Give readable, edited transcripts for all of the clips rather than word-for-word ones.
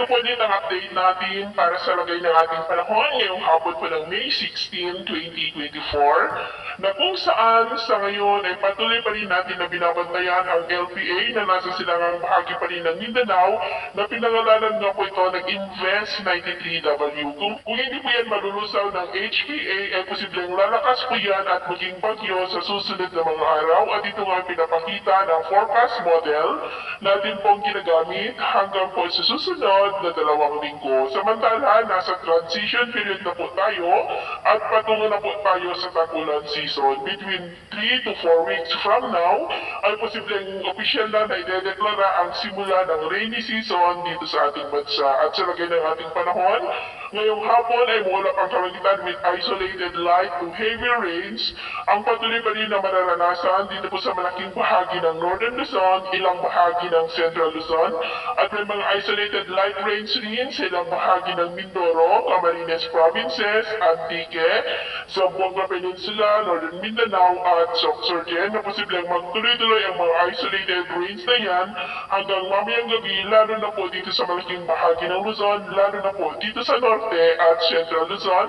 ito po din ang update natin para sa lagay ng ating panahon ngayong hapon po ng May 16, 2024 na kung saan sa ngayon ay patuloy pa rin natin na binabantayan ang LPA na nasa silangang bahagi pa rin ng Mindanao na pinangalanan nga po ito ng Invest 93W. Kung hindi po yan malulusaw ng HPA ay posibleng lalakas po yan at maging bagyo sa susunod na mga araw at ito nga pinapakita ng forecast model natin pong ginagamit hanggang po sa susunod na 2 linggo. Samantala, nasa transition period na po tayo at patungo na po tayo sa tag-ulan season. Between 3 to 4 weeks from now, ay posibleng opisyal na idedeklara ang simula ng rainy season dito sa ating bansa. At sa lagay ng ating panahon, ngayong hapon ay mula pang kalangitan with isolated light to heavy rains. Ang patuloy pa rin na mararanasan dito po sa malaking bahagi ng Northern Luzon, ilang bahagi ng Central Luzon, at may mga isolated light rains rin sa ilang bahagi ng Mindoro, Camarines Provinces, Antique, Zamboanga Peninsula, Northern Mindanao at Sorsogon na posibleng magtuloy-tuloy ang mga isolated rains na yan hanggang mamayang gabi, lalo na po dito sa malaking bahagi ng Luzon, lalo na po dito sa Norte at Central Luzon,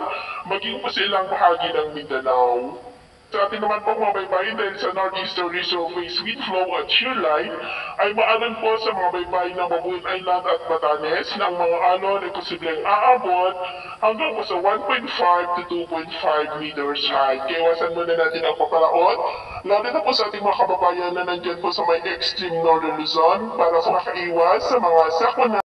maging po sa ilang bahagi ng Mindanao. Sa ating naman pong mga baybayin dahil sa northeasterly surface wind flow at shear line ay maalan po sa mga baybayin ng Babuyan Island at Batanes na ang mga alon ay posibleng aabot hanggang po sa 1.5 to 2.5 meters high. Kaya iwasan muna natin ang papalaot, lalo na po sa ating mga kababayan na nandyan po sa may extreme northern Luzon para sa makaiwas sa mga sakuna.